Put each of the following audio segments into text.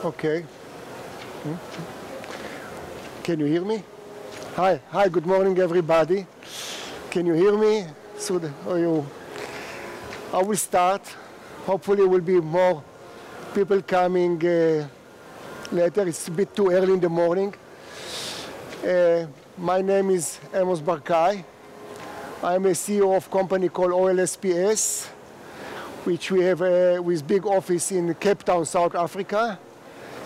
Okay. Can you hear me? Hi, good morning, everybody. Can you hear me? I will start. Hopefully, will be more people coming later. It's a bit too early in the morning. My name is Amos Barkai. I'm a CEO of a company called Olsps, which we have with big office in Cape Town, South Africa,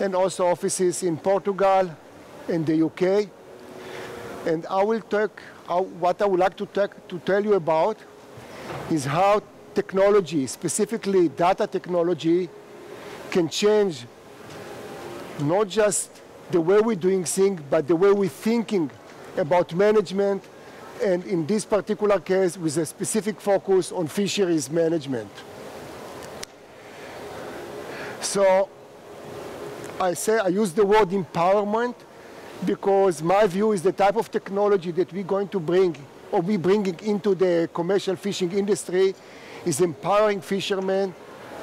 and also offices in Portugal and the UK. And I will talk, what I would like to tell you about is how technology, specifically data technology, can change not just the way we're doing things, but the way we're thinking about management, and in this particular case, with a specific focus on fisheries management. So I use the word empowerment because my view is the type of technology that we're going to bring, or we're bringing into the commercial fishing industry, is empowering fishermen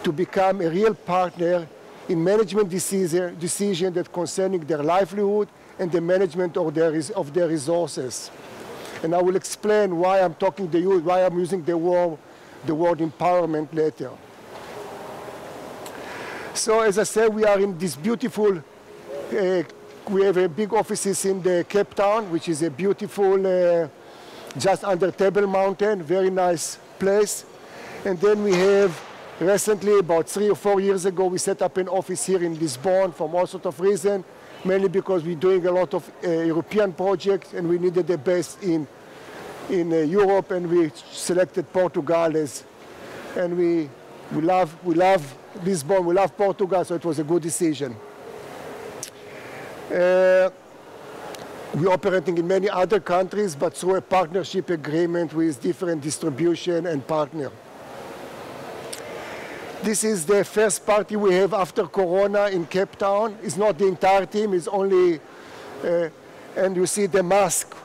to become a real partner in management decisions that concerning their livelihood and the management of their resources. And I will explain why I'm talking to you, why I'm using the word empowerment later. So as I said, we are in this beautiful, we have a big offices in the Cape Town, which is a beautiful, just under Table Mountain, very nice place. And then we have recently, about 3 or 4 years ago, we set up an office here in Lisbon for all sorts of reasons, mainly because we're doing a lot of European projects and we needed the best in Europe, and we selected Portugal as, and we love Lisbon, we love Portugal, so it was a good decision. We're operating in many other countries, but through a partnership agreement with different distribution and partner. This is the first party we have after Corona in Cape Town. It's not the entire team, it's only, and you see the mask.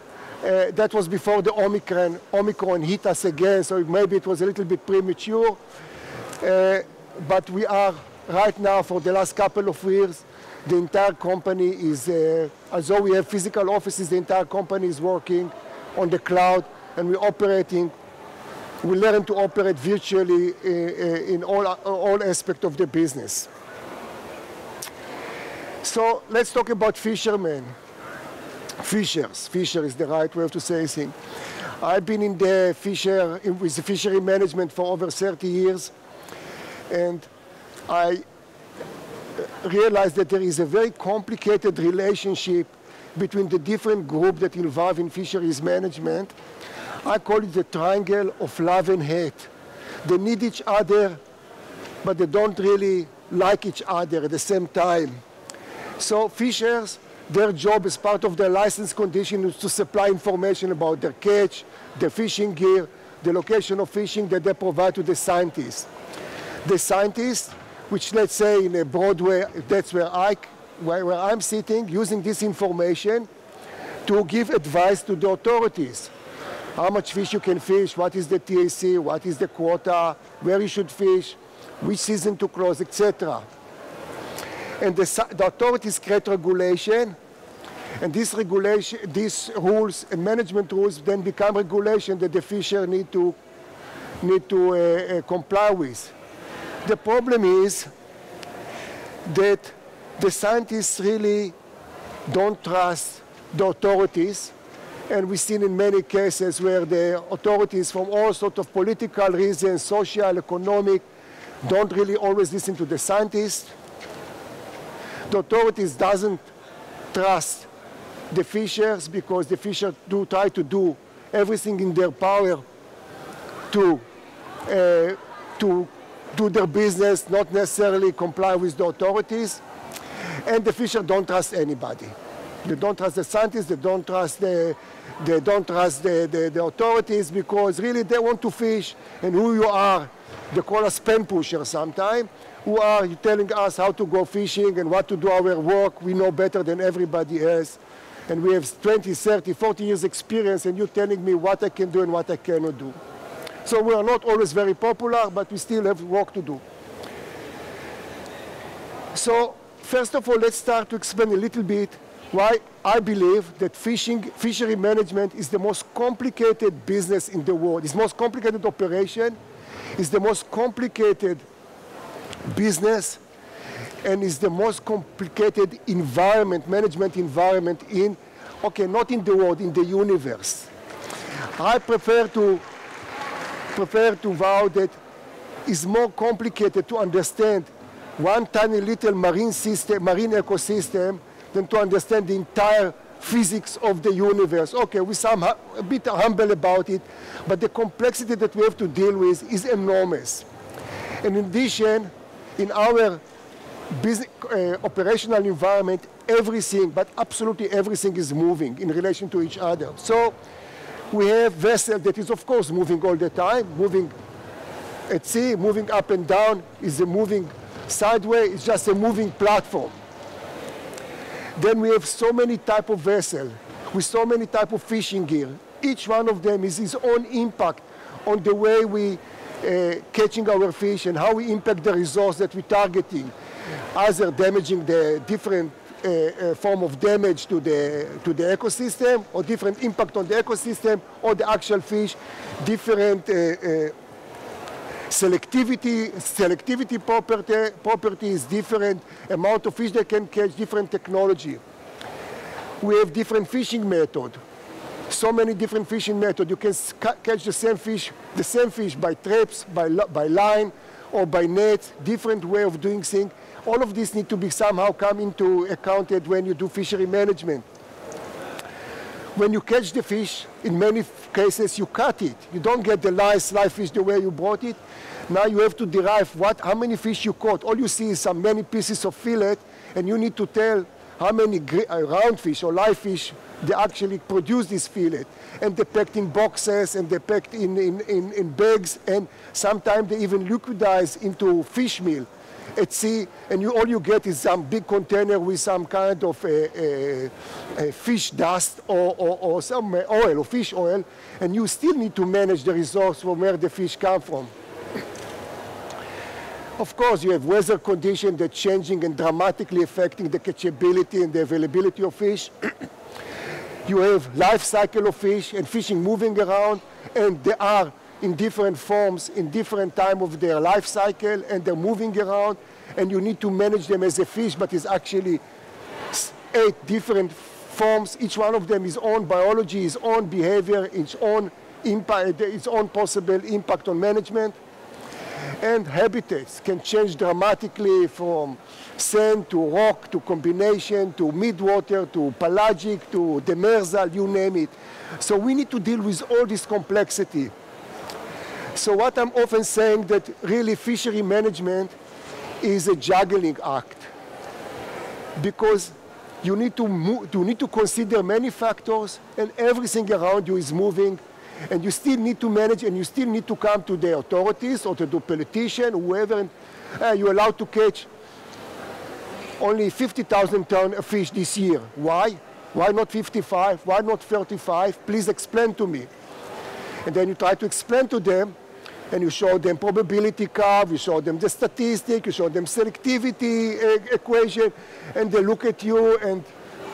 That was before the Omicron hit us again, so maybe it was a little bit premature. But we are right now, for the last couple of years, the entire company is, although we have physical offices, the entire company is working on the cloud, and we're operating. We learn to operate virtually in all aspects of the business. So let's talk about fishermen. Fishers. Fisher is the right way to say things. I've been in the with the fishery management for over 30 years, and I realized that there is a very complicated relationship between the different groups that involve in fisheries management. I call it the triangle of love and hate. They need each other, but they don't really like each other at the same time. So fishers, their job as part of their license condition is to supply information about their catch, their fishing gear, the location of fishing that they provide to the scientists. The scientists, which let's say in a broad way, that's where I'm sitting, using this information to give advice to the authorities. How much fish you can fish, what is the TAC, what is the quota, where you should fish, which season to close, etc. And the authorities create regulation, and these rules and management rules then become regulation that the fisher need to comply with. The problem is that the scientists really don't trust the authorities, and we've seen in many cases where the authorities, from all sorts of political reasons, social, economic, don't really always listen to the scientists. The authorities doesn't trust the fishers because the fishers try to do everything in their power to do their business, not necessarily comply with the authorities. And the fishers don't trust anybody. They don't trust the scientists, they don't trust the authorities, because really they want to fish, and who you are, they call us pen pushers sometimes. Who are you telling us how to go fishing and what to do our work? We know better than everybody else. And we have 20, 30, 40 years experience, and you're telling me what I can do and what I cannot do. So we are not always very popular, but we still have work to do. So first of all, let's start to explain a little bit why I believe that fishery management is the most complicated business in the world. It's the most complicated operation, it's the most complicated business, and is the most complicated environment, management environment in, okay, not in the world, in the universe. I prefer to vow that it's more complicated to understand one tiny little marine ecosystem than to understand the entire physics of the universe. Okay, we're a bit humble about it, but the complexity that we have to deal with is enormous. And in addition, in our business, operational environment, everything, but absolutely everything is moving in relation to each other. So we have vessel that is, of course, moving all the time, moving at sea, moving up and down, is a moving sideways, it's just a moving platform. Then we have so many type of vessel with so many type of fishing gear. Each one of them is its own impact on the way we catching our fish and how we impact the resource that we're targeting, either damaging the different form of damage to the ecosystem, or different impact on the ecosystem, or the actual fish, different selectivity properties, different amount of fish they can catch, different technology. We have different fishing method. So many different fishing methods. You can catch the same fish by traps, by line, or by net, different way of doing things. All of this need to be somehow come into account when you do fishery management. When you catch the fish, in many cases you cut it. You don't get the live fish the way you brought it. Now you have to derive how many fish you caught. All you see is some many pieces of fillet, and you need to tell how many round fish or live fish they actually produce this fillet. And they're packed in boxes, and they're packed in bags, and sometimes they even liquidize into fish meal at sea, and all you get is some big container with some kind of fish dust or some oil or fish oil, and you still need to manage the resource from where the fish come from. Of course, you have weather conditions that changing and dramatically affecting the catchability and the availability of fish. You have life cycle of fish and fishing moving around, and they are in different forms, in different time of their life cycle, and they're moving around, and you need to manage them as a fish, but it's actually 8 different forms. Each one of them is own biology, its own behavior, its own impact, its own possible impact on management. And habitats can change dramatically from sand to rock to combination to midwater to pelagic to demersal, you name it. So we need to deal with all this complexity. So what I'm often saying that really fishery management is a juggling act, because you need to consider many factors, and everything around you is moving, and you still need to manage, and you still need to come to the authorities or to the politician, whoever, and you're allowed to catch only 50,000 tons of fish this year. Why? Why not 55? Why not 35? Please explain to me. And then you try to explain to them, and you show them probability curve, you show them the statistic, you show them selectivity equation, and they look at you and,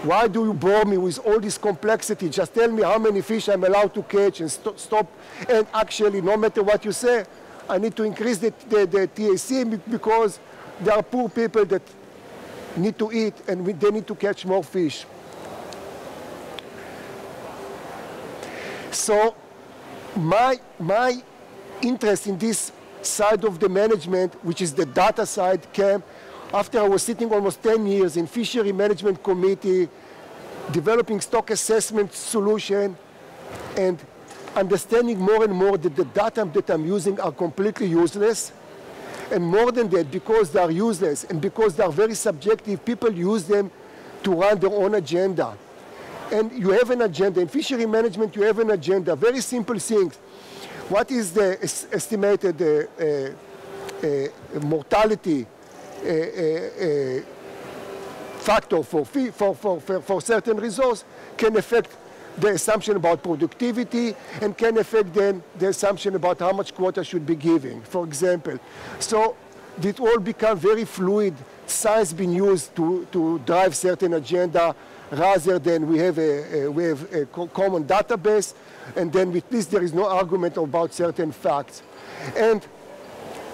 why do you bore me with all this complexity? Just tell me how many fish I'm allowed to catch and stop. And actually, no matter what you say, I need to increase the TAC because there are poor people that need to eat, and they need to catch more fish. So my interest in this side of the management, which is the data side, came after I was sitting almost 10 years in fishery management committee, developing stock assessment solution, and understanding more and more that the data that I'm using are completely useless. And more than that, because they are useless and because they are very subjective, people use them to run their own agenda. And you have an agenda. In fishery management, you have an agenda. Very simple things. What is the estimated mortality factor for certain resource can affect the assumption about productivity and can affect then the assumption about how much quota should be given, for example. So it all become very fluid science being used to drive certain agenda rather than we have a common database, and then with this there is no argument about certain facts. And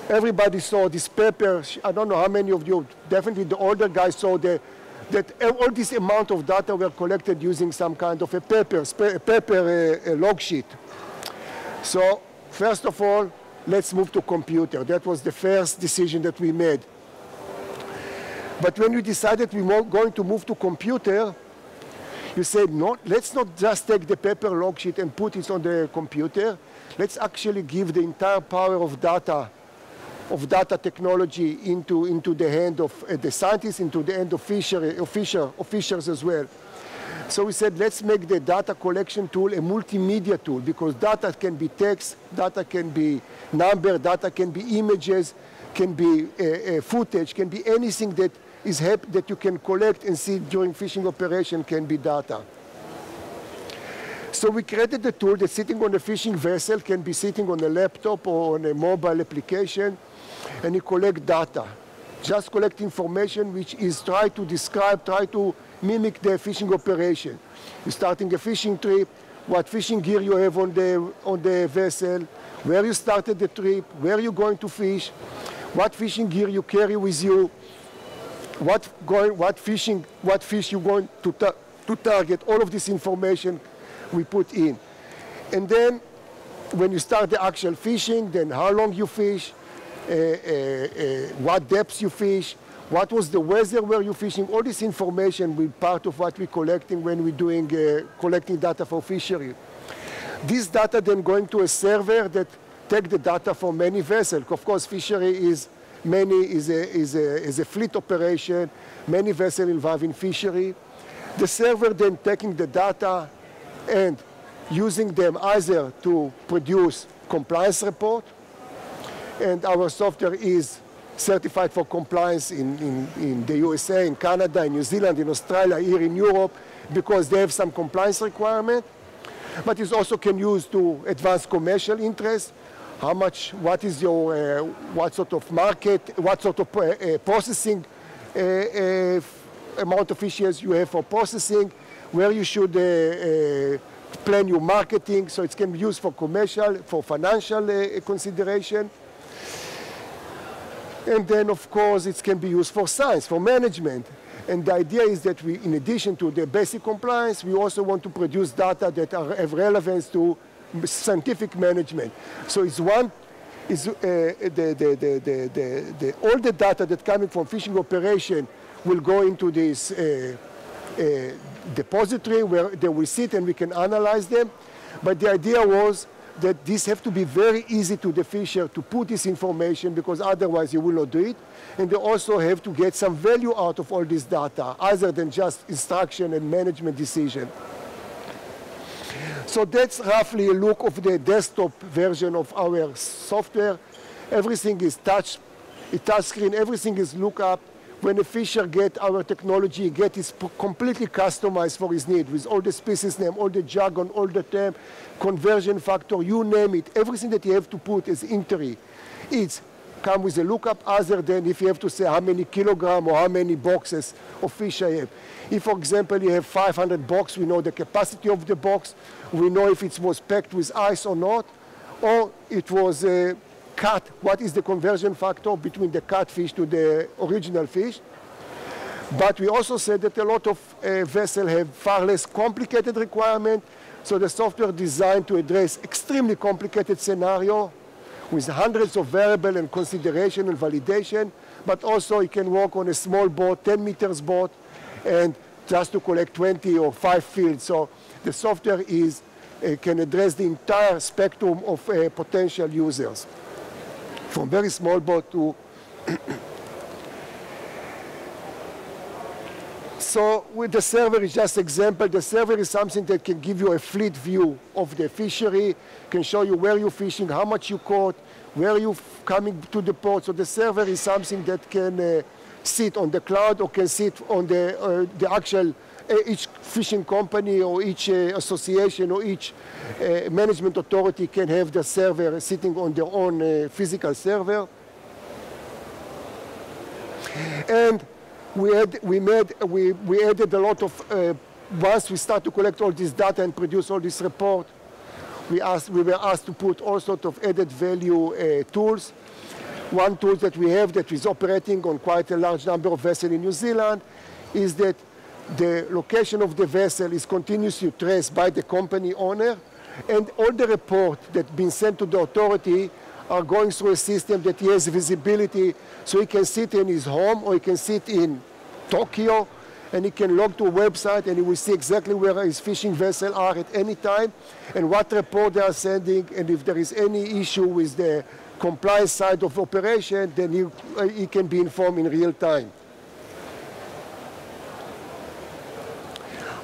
everybody saw this paper. I don't know how many of you, definitely the older guys saw that all this amount of data were collected using some kind of a paper log sheet. So first of all, let's move to computer. That was the first decision that we made. But when we decided we were going to move to computer, you said, no, let's not just take the paper log sheet and put it on the computer. Let's actually give the entire power of data technology into the hand of the scientists, into the hand of fishers as well. So we said, let's make the data collection tool a multimedia tool, because data can be text, data can be number, data can be images, can be footage, can be anything that that you can collect and see during fishing operation can be data. So we created a tool that's sitting on a fishing vessel, can be sitting on a laptop or on a mobile application, and you collect data. Just collect information which is try to mimic the fishing operation. You're starting a fishing trip, what fishing gear you have on the vessel, where you started the trip, where you're going to fish, what fishing gear you carry with you, what fish you're going to target. All of this information we put in. And then when you start the actual fishing, then how long you fish, what depths you fish, what was the weather where you're fishing. All this information will be part of what we're collecting when we're doing collecting data for fishery. This data then going to a server that take the data from many vessels. Of course, fishery is a fleet operation, many vessels involved in fishery. The server then taking the data and using them either to produce compliance report, and our software is certified for compliance in the USA, in Canada, in New Zealand, in Australia, here in Europe, because they have some compliance requirement. But it also can use to advance commercial interest. How much, what is your, what sort of market, what sort of processing amount of fishes you have for processing, where you should plan your marketing, so it can be used for commercial, for financial consideration. And then, of course, it can be used for science, for management. And the idea is that we, in addition to the basic compliance, we also want to produce data that have relevance to scientific management. So it's one, is all the data that coming from fishing operation will go into this depository where they will sit and we can analyze them. But the idea was that this have to be very easy to the fisher to put this information, because otherwise you will not do it. And they also have to get some value out of all this data, other than just instruction and management decision. So that's roughly a look of the desktop version of our software. Everything is touch screen, everything is lookup. When a fisher get our technology, get it completely customized for his need, with all the species name, all the jargon, all the term, conversion factor, you name it. Everything that you have to put as entry, it's come with a lookup, other than if you have to say how many kilograms or how many boxes of fish I have. If, for example, you have 500 boxes, we know the capacity of the box. We know if it was packed with ice or not, or it was cut. What is the conversion factor between the cut fish to the original fish? But we also said that a lot of vessels have far less complicated requirement. So the software designed to address extremely complicated scenario with hundreds of variables and consideration and validation, but also it can work on a small boat, 10 meters boat, and just to collect 20 or 5 fields. So the software can address the entire spectrum of potential users, from very small boat to So with the server is just example. The server is something that can give you a fleet view of the fishery, can show you where you're fishing, how much you caught, where you're coming to the port. So the server is something that can sit on the cloud or can sit on the actual, each fishing company or each association or each management authority can have the server sitting on their own physical server. And we added a lot of, once we start to collect all this data and produce all this report, we were asked to put all sorts of added value tools. One tool that we have that is operating on quite a large number of vessels in New Zealand is that the location of the vessel is continuously traced by the company owner, and all the reports that have been sent to the authority are going through a system that he has visibility, so he can sit in his home or he can sit in Tokyo, and he can log to a website and he will see exactly where his fishing vessels are at any time and what report they are sending, and if there is any issue with the compliance side of operation, then he can be informed in real time.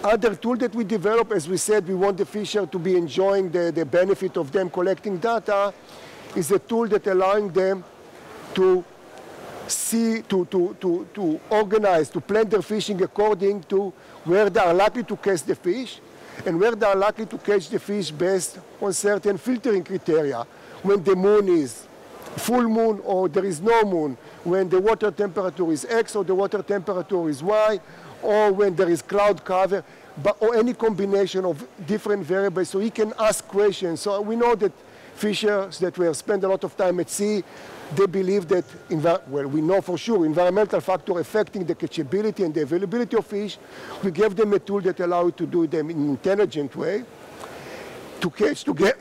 Other tool that we develop, as we said, we want the fisher to be enjoying the benefit of them collecting data, is a tool that allowing them to see, to organize, to plan their fishing according to where they are likely to catch the fish and where they are likely to catch the fish based on certain filtering criteria. When the moon is full moon or there is no moon, when the water temperature is X or the water temperature is Y, or when there is cloud cover, or any combination of different variables, so he can ask questions. So we know that fishers that will spend a lot of time at sea, they believe that, well, we know for sure, environmental factor affecting the catchability and the availability of fish. We gave them a tool that allows you to do them in an intelligent way, to catch, to get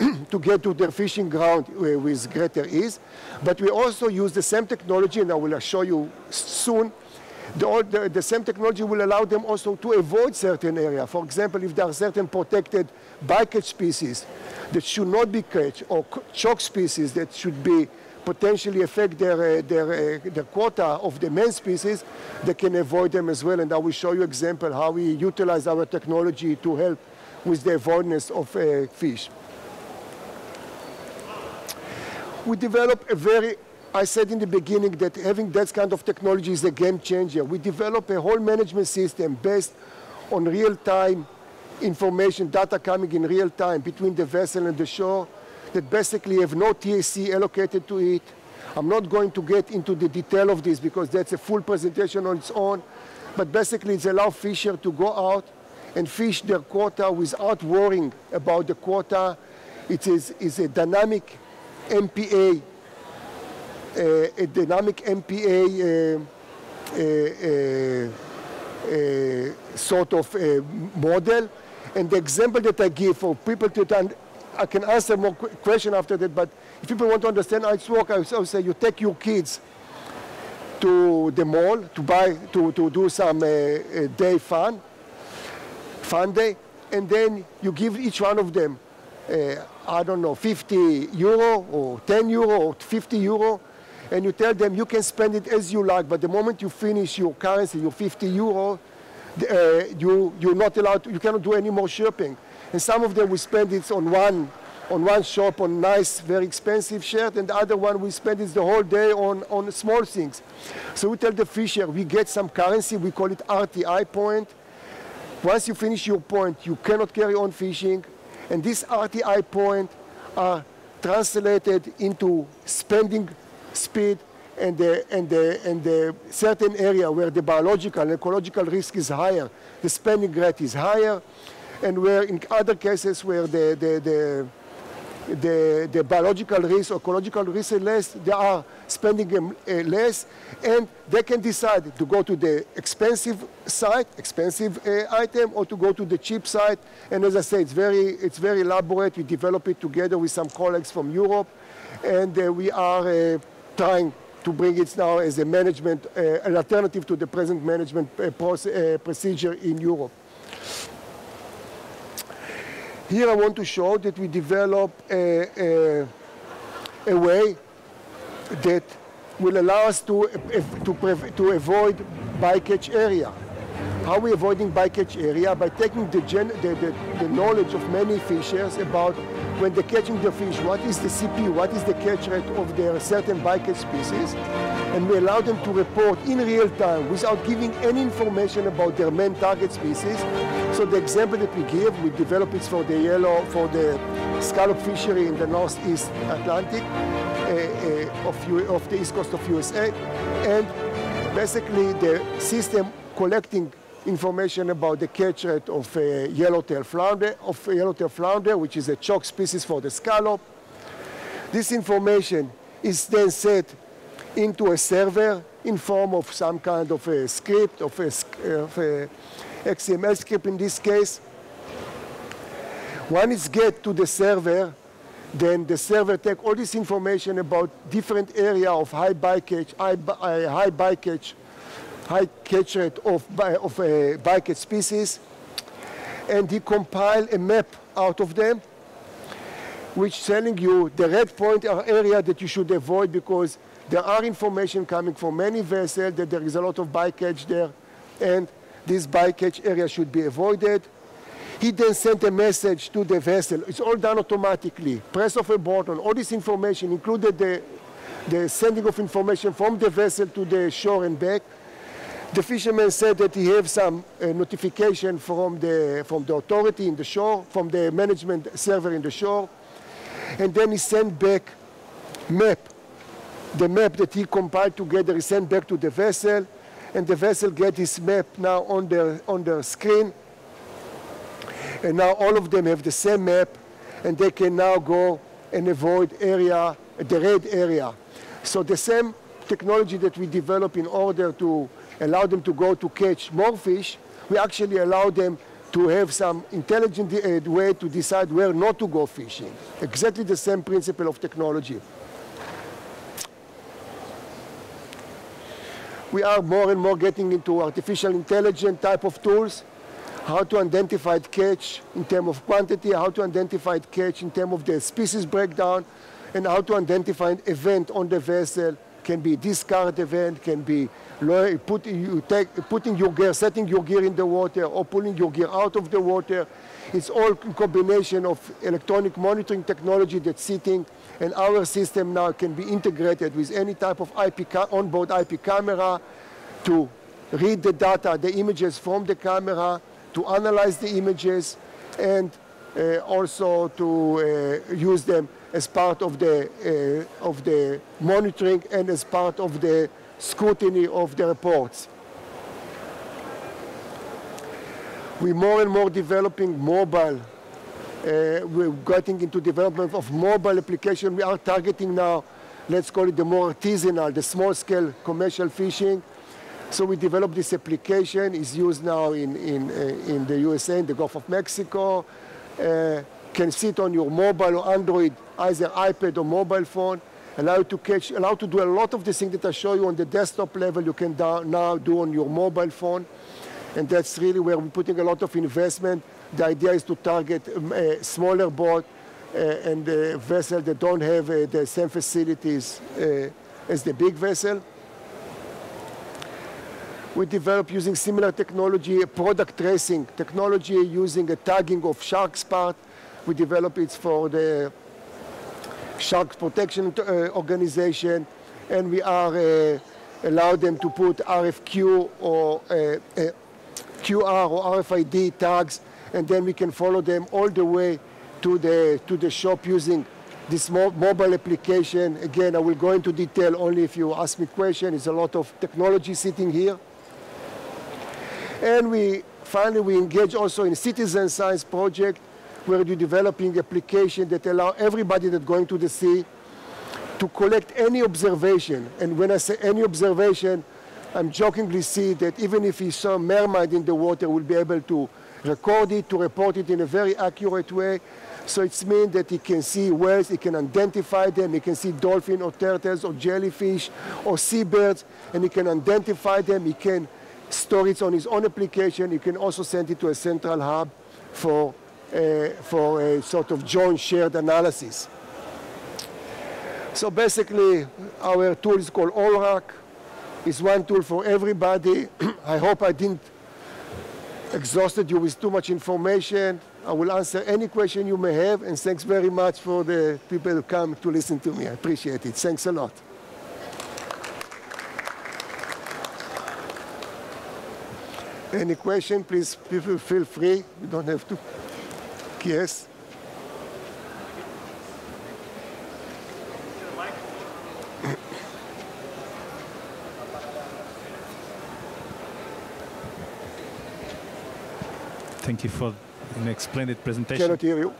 to their fishing ground with greater ease. But we also use the same technology, and I will show you soon. The same technology will allow them also to avoid certain areas. For example, if there are certain protected bycatch species that should not be caught, or choke species that should be potentially affect their quota of the main species, they can avoid them as well. And I will show you example how we utilize our technology to help with the avoidance of fish. We develop a very, I said in the beginning that having that kind of technology is a game changer. We develop a whole management system based on real-time information, data coming in real time between the vessel and the shore, that basically have no TAC allocated to it. I'm not going to get into the detail of this because that's a full presentation on its own, but basically it's allow fishers to go out and fish their quota without worrying about the quota. It is a dynamic MPA, sort of model. And the example that I give for people to, I can answer more questions after that, but if people want to understand how it's work, I would say you take your kids to the mall to do some day fun day, and then you give each one of them, I don't know, 50 euro or 10 euro or 50 euro, and you tell them you can spend it as you like, but the moment you finish your currency, your 50 euro, you're not allowed to, you cannot do any more shopping. And some of them will spend it on one shop on nice, very expensive shirt, and the other one will spend it the whole day on small things. So we tell the fisher, we get some currency, we call it RTI point. Once you finish your point, you cannot carry on fishing, and this RTI point are translated into spending speed and the certain area where the biological and ecological risk is higher, the spending rate is higher, and where in other cases where the biological risk or ecological risk is less, they are spending less, and they can decide to go to the expensive site, expensive item, or to go to the cheap site. And as I say, it's very elaborate. We develop it together with some colleagues from Europe, and we are trying to bring it now as a management, an alternative to the present management procedure in Europe. Here I want to show that we develop a way that will allow us to avoid bycatch area. How are we avoiding bycatch area? By taking the knowledge of many fishers about when they're catching the fish, what is the CP, what is the catch rate of their certain bycatch species, and we allow them to report in real time without giving any information about their main target species. So the example that we give, we develop it for the scallop fishery in the northeast Atlantic of the east coast of USA, and Basically, the system collecting information about the catch rate of yellowtail flounder, which is a chalk species for the scallop. This information is then set into a server in form of some kind of a script, of a XML script in this case. When it's get to the server, then the server takes all this information about different area of high catch rate of bycatch species, and he compile a map out of them, which telling you the red point are area that you should avoid because there are information coming from many vessels that there is a lot of bycatch there, and this bycatch area should be avoided. He then sent a message to the vessel. It's all done automatically. Press of a button. All this information included the sending of information from the vessel to the shore and back. The fisherman said that he have some notification from the authority in the shore, from the management server in the shore, and then he sent back the map that he compiled together. He sent back to the vessel, and the vessel get his map now on their screen. And now all of them have the same map, and they can now go and avoid area, the red area. So the same technology that we develop in order to allow them to go to catch more fish, we actually allow them to have some intelligent way to decide where not to go fishing. Exactly the same principle of technology. We are more and more getting into artificial intelligence type of tools, how to identify catch in terms of quantity, how to identify catch in terms of the species breakdown, and how to identify an event on the vessel. Can be discard event, can be putting your gear, setting your gear in the water, or pulling your gear out of the water. It's all in combination of electronic monitoring technology that's sitting, and our system now can be integrated with any type of onboard IP camera to read the data, the images from the camera, to analyze the images, and also to use them as part of the monitoring and as part of the scrutiny of the reports. We're more and more developing mobile. We're getting into development of mobile application. We are targeting now, let's call it the more artisanal, the small-scale commercial fishing. So we developed this application. It's used now in the USA, in the Gulf of Mexico. Can sit on your mobile or Android, either iPad or mobile phone, allow you to catch, allow to do a lot of the things that I show you on the desktop level, you can now do on your mobile phone. And that's really where we're putting a lot of investment. The idea is to target a smaller boat and a vessel that don't have the same facilities as the big vessel. We develop using similar technology, product tracing technology using a tagging of sharks part. We develop it for the Shark Protection Organization, and we are allow them to put RFQ or QR or RFID tags, and then we can follow them all the way to the shop using this mobile application. Again, I will go into detail only if you ask me questions. It's a lot of technology sitting here. And finally, we engage also in citizen science project, where we're developing application that allow everybody that's going to the sea to collect any observation. And when I say any observation, I'm jokingly see that even if he saw a mermaid in the water, we'll be able to record it, to report it in a very accurate way. So it means that he can see whales, he can identify them, he can see dolphin or turtles or jellyfish or seabirds, and he can identify them, he can store it on his own application. You can also send it to a central hub for a sort of joint shared analysis. So basically, our tool is called OLRAC. It's one tool for everybody. I hope I didn't exhausted you with too much information. I will answer any question you may have, and thanks very much for the people who come to listen to me. I appreciate it. Thanks a lot. Any question, please people feel free. You don't have to. Yes? Thank you for an splendid presentation. Cannot hear you.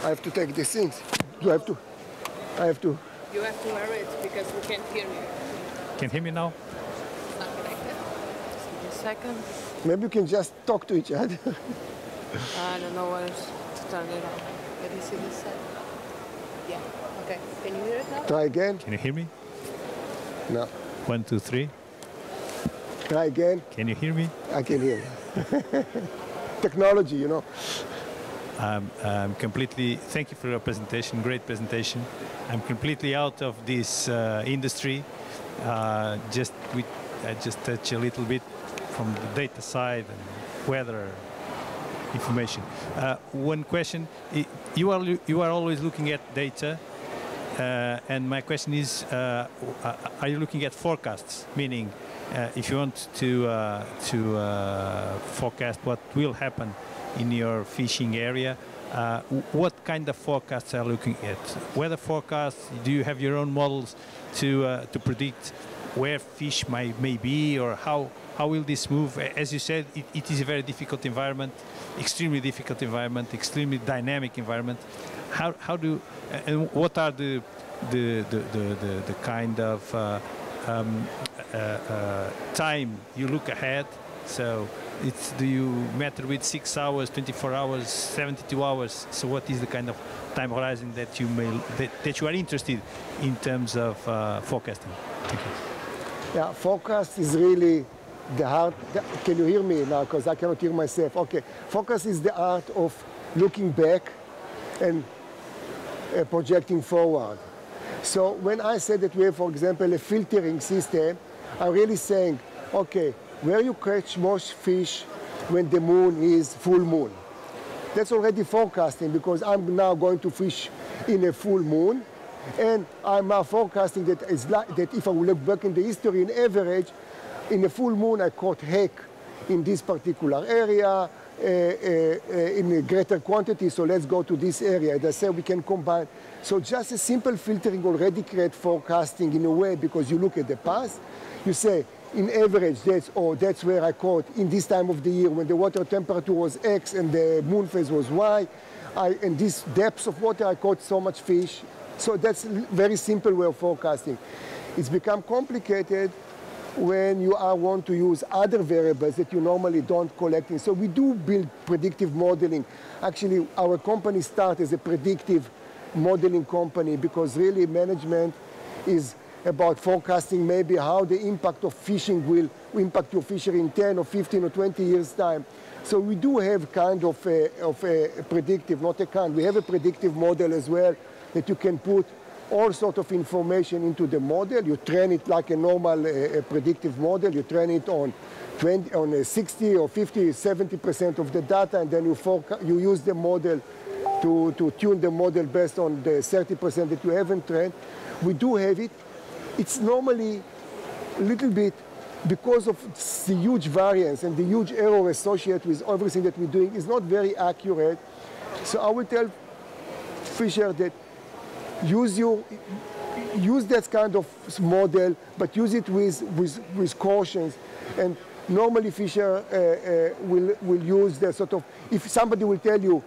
I have to take these things. Do I have to? I have to. You have to wear it because we can't hear you. Can you hear me now? Something like that. Just give me a second. Maybe you can just talk to each other. I don't know where to turn it on. Let me see this side. Yeah. Okay. Can you hear it now? Try again. Can you hear me? No. 1, 2, 3. Try again. Can you hear me? I can hear you. Technology, you know. Completely. Thank you for your presentation. Great presentation. I'm completely out of this industry. I just touch a little bit from the data side and weather information. One question: you are always looking at data, and my question is: are you looking at forecasts? Meaning, if you want to forecast what will happen in your fishing area, what kind of forecasts are you looking at? Weather forecasts? Do you have your own models to predict where fish may be, or how will this move? As you said, it is a very difficult environment, extremely difficult environment, extremely dynamic environment. How do and what are the kind of time you look ahead? So do you matter with 6 hours, 24 hours, 72 hours? So what is the kind of time horizon that you are interested in terms of forecasting? Thank you. Yeah, forecast is really the art. Can you hear me now? Because I cannot hear myself. Okay, forecast is the art of looking back and projecting forward. So when I said that we have, for example, a filtering system, I'm really saying, okay, where you catch most fish when the moon is full moon. That's already forecasting, because I'm now going to fish in a full moon, and I'm now forecasting that if I will look back in the history, in average, in a full moon I caught hake in this particular area in a greater quantity, so let's go to this area. As I said, we can combine. So just a simple filtering already creates forecasting in a way, because you look at the past, you say, in average, that's where I caught in this time of the year when the water temperature was X and the moon phase was Y. In this depths of water, I caught so much fish. So that's a very simple way of forecasting. It's become complicated when you want to use other variables that you normally don't collect in. So we do build predictive modeling. Actually, our company started as a predictive modeling company, because really management is about forecasting maybe how the impact of fishing will impact your fishery in 10 or 15 or 20 years' time. So we do have kind of a predictive, not a kind, we have a predictive model as well, that you can put all sort of information into the model. You train it like a normal predictive model. You train it on 60 or 50, 70% of the data, and then you use the model to tune the model based on the 30% that you haven't trained. We do have it. It's normally a little bit, because of the huge variance and the huge error associated with everything that we're doing, is not very accurate. So I will tell fisher that use that kind of model, but use it with cautions. And normally fisher will use the sort of, if somebody will tell you,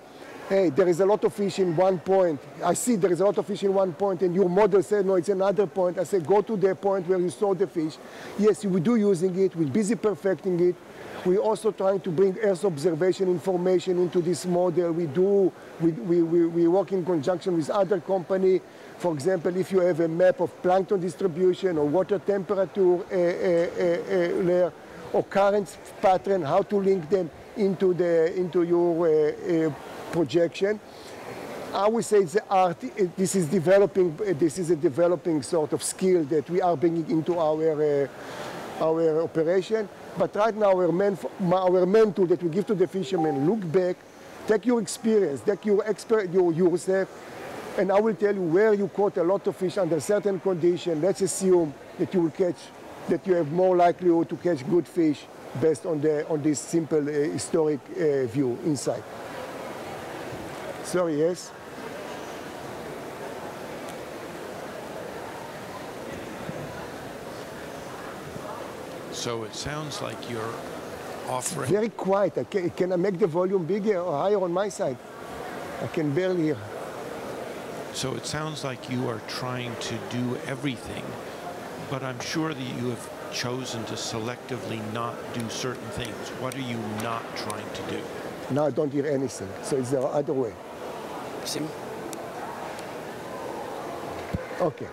hey, there is a lot of fish in one point. I see there is a lot of fish in one point, and your model said, no, it's another point. I say, go to the point where you saw the fish. Yes, we do using it. We're busy perfecting it. We're also trying to bring Earth observation information into this model. We work in conjunction with other company. For example, if you have a map of plankton distribution or water temperature layer or current pattern, how to link them into your projection. I would say it's the art. This is a developing sort of skill that we are bringing into our operation. But right now, our main tool that we give to the fishermen: look back, take your experience, take your yourself, and I will tell you where you caught a lot of fish under certain conditions. Let's assume that you will catch, that you have more likelihood to catch good fish based on this simple historic view insight. Sorry, yes? So it sounds like you're offering... Very quiet. Can I make the volume bigger or higher on my side? I can barely hear. So it sounds like you are trying to do everything, but I'm sure that you have chosen to selectively not do certain things. What are you not trying to do? Now I don't hear anything. So it's the other way. Sim. Okay.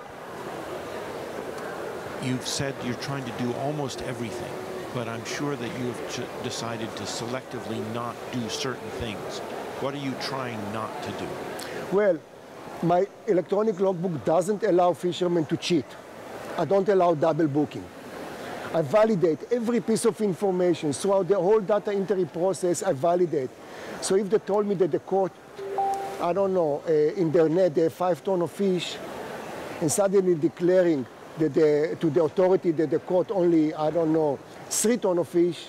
You've said you're trying to do almost everything, but I'm sure that you have decided to selectively not do certain things. What are you trying not to do? Well, my electronic logbook doesn't allow fishermen to cheat. I don't allow double booking. I validate every piece of information throughout the whole data entry process. I validate. So if they told me that the caught, I don't know, in their net they have 5 tons of fish, and suddenly declaring that to the authority that they caught only, I don't know, 3 tons of fish,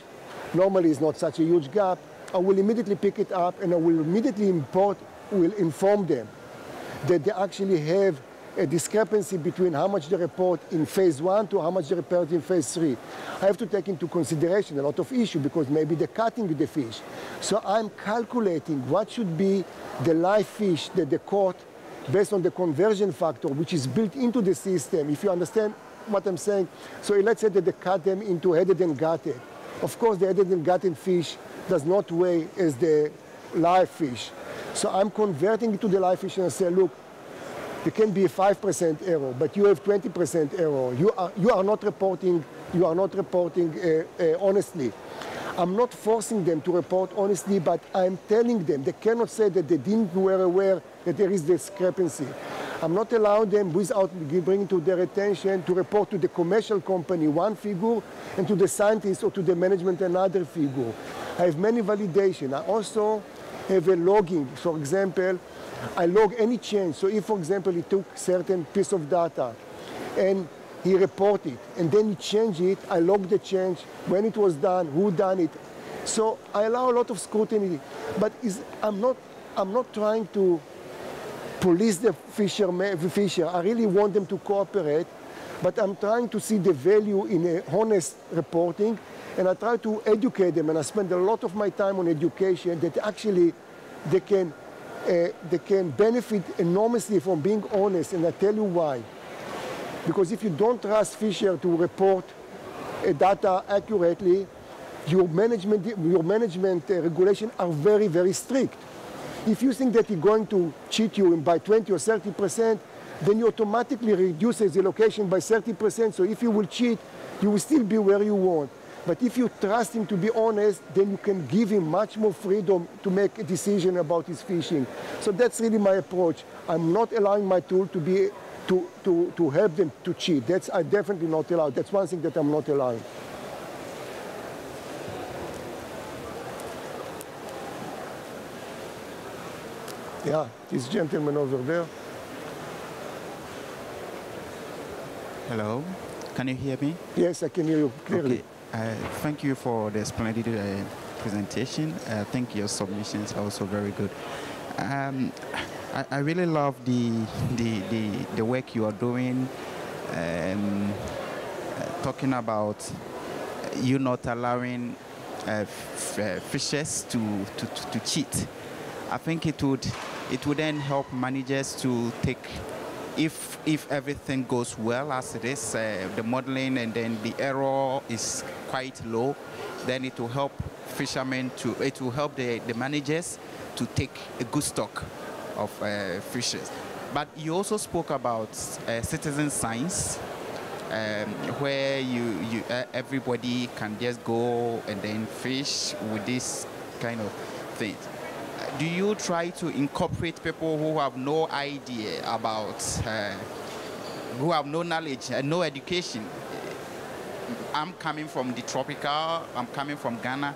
normally it's not such a huge gap, I will immediately pick it up and I will immediately inform them that they actually have a discrepancy between how much they report in phase 1 to how much they report in phase 3. I have to take into consideration a lot of issues because maybe they're cutting the fish. So I'm calculating what should be the live fish that they caught based on the conversion factor, which is built into the system, if you understand what I'm saying. So let's say that they cut them into headed and gutted. Of course, the headed and gutted fish does not weigh as the live fish. So I'm converting it to the live fish and I say, look, there can be a 5% error, but you have 20% error. You are not reporting honestly. I'm not forcing them to report honestly, but I'm telling them they cannot say that they were aware that there is discrepancy. I'm not allowing them, without bringing to their attention, to report to the commercial company one figure and to the scientist or to the management another figure. I have many validation. I also have a logging. For example, I log any change. So if, for example, he took certain piece of data and he reported, and then he changed it, I log the change, when it was done, who done it. So I allow a lot of scrutiny, but I'm not trying to police the fisher. I really want them to cooperate, but I'm trying to see the value in a honest reporting, and I try to educate them, and I spend a lot of my time on education that actually they can benefit enormously from being honest, and I tell you why. Because if you don't trust fisher to report data accurately, your management regulation are very, very strict. If you think that he's going to cheat you by 20 or 30%, then you automatically reduces the location by 30%. So if you will cheat, you will still be where you want. But if you trust him to be honest, then you can give him much more freedom to make a decision about his fishing. So that's really my approach. I'm not allowing my tool to be to help them to cheat. That's I definitely not allow. That's one thing that I'm not allowing. Yeah, this gentleman over there. Hello, can you hear me? Yes, I can hear you clearly. Okay. Thank you for the splendid presentation. I think your submissions are also very good. I really love the work you are doing, talking about you not allowing fishers to cheat. I think it would then help managers to take, if everything goes well as it is, the modeling, and then the error is quite low, then it will help fishermen it will help the managers to take a good stock of fishes. But you also spoke about citizen science, where everybody can just go and then fish with this kind of thing. Do you try to incorporate people who have no idea about, who have no knowledge and no education? I'm coming from the tropical, I'm coming from Ghana,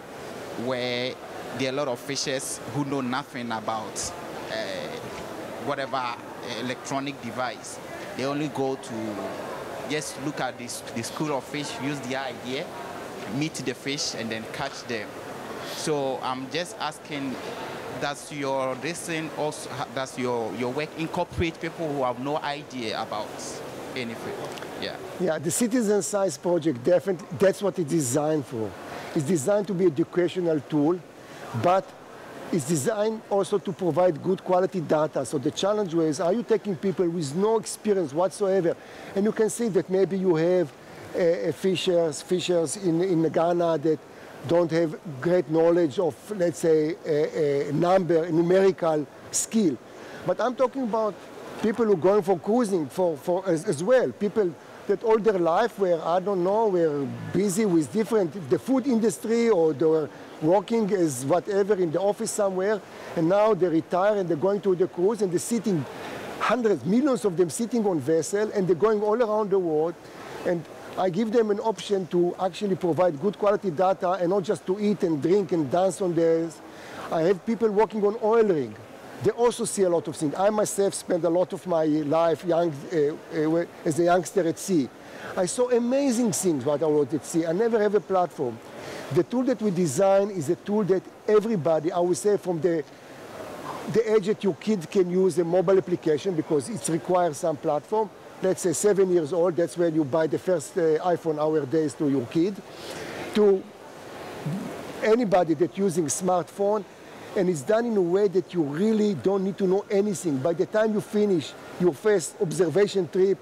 where there are a lot of fishers who know nothing about whatever electronic device. They only go to just look at the school of fish, use the idea, meet the fish, and then catch them. So I'm just asking, does your work incorporate people who have no idea about anything. Yeah. Yeah, the citizen science project, definitely, that's what it's designed for. It's designed to be an educational tool, but it's designed also to provide good quality data. So the challenge was, are you taking people with no experience whatsoever? And you can see that maybe you have fishers in Ghana that don't have great knowledge of, let's say, a numerical skill. But I'm talking about people who are going for cruising as well. People that all their life were, I don't know, were busy with the food industry, or they were working as whatever in the office somewhere, and now they retire and they're going to the cruise, and they're sitting, hundreds, millions of them sitting on vessel, and they're going all around the world. And I give them an option to actually provide good quality data and not just to eat and drink and dance on theirs. I have people working on oil rig. They also see a lot of things. I myself spent a lot of my life as a youngster at sea. I saw amazing things what I was at sea. I never have a platform. The tool that we design is a tool that everybody, I would say from the age that your kid can use a mobile application, because it requires some platform. Let's say 7 years old, that's when you buy the first iPhone nowadays to your kid, to anybody that's using smartphone. And it's done in a way that you really don't need to know anything. By the time you finish your first observation trip,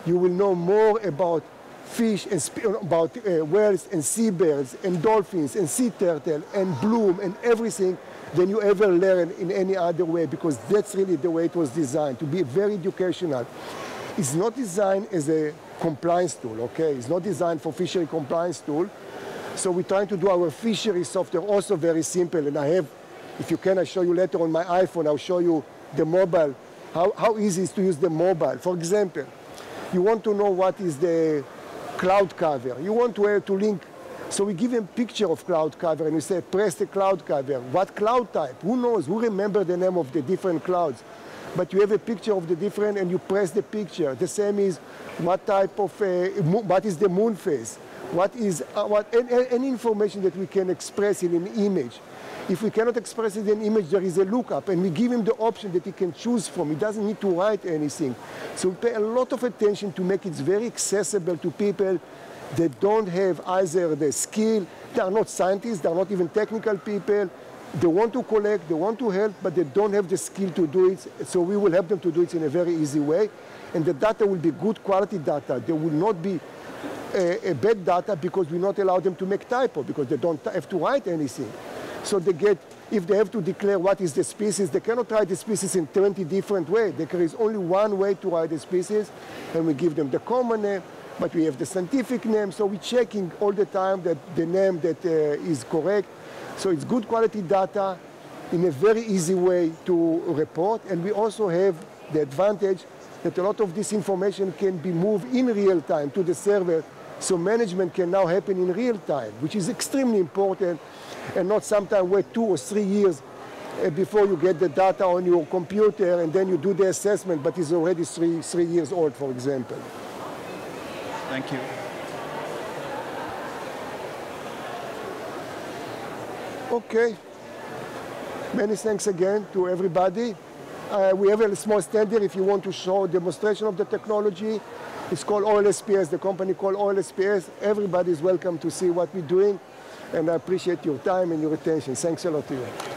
you will know more about fish and about whales and seabirds and dolphins and sea turtle and bloom and everything than you ever learn in any other way, because that's really the way it was designed, to be very educational. It's not designed as a compliance tool, okay? It's not designed for fishery compliance tool. So we're trying to do our fishery software also very simple, and I have, if you can, I'll show you later on my iPhone, I'll show you the mobile, how easy it is to use the mobile. For example, you want to know what is the cloud cover. You want to link, so we give him a picture of cloud cover and we say, press the cloud cover. What cloud type? Who knows? Who remember the name of the different clouds? But you have a picture of the different and you press the picture. The same is what type of, what is the moon phase? What is, any information that we can express in an image. If we cannot express it in an image, there is a lookup, and we give him the option that he can choose from. He doesn't need to write anything. So we pay a lot of attention to make it very accessible to people that don't have either the skill, they are not scientists, they are not even technical people, they want to collect, they want to help, but they don't have the skill to do it. So we will help them to do it in a very easy way. And the data will be good quality data. There will not be a bad data, because we not allow them to make typo, because they don't have to write anything. So they get, if they have to declare what is the species, they cannot write the species in 20 different ways. There is only one way to write the species, and we give them the common name, but we have the scientific name, so we're checking all the time that the name that is correct. So it's good quality data in a very easy way to report, and we also have the advantage that a lot of this information can be moved in real time to the server, so management can now happen in real time, which is extremely important, and not sometime wait 2 or 3 years before you get the data on your computer and then you do the assessment, but it's already three years old, for example. Thank you. Okay. Many thanks again to everybody. We have a small stand here if you want to show a demonstration of the technology. It's called Olsps, the company called Olsps. Everybody is welcome to see what we're doing. And I appreciate your time and your attention. Thanks a lot to you.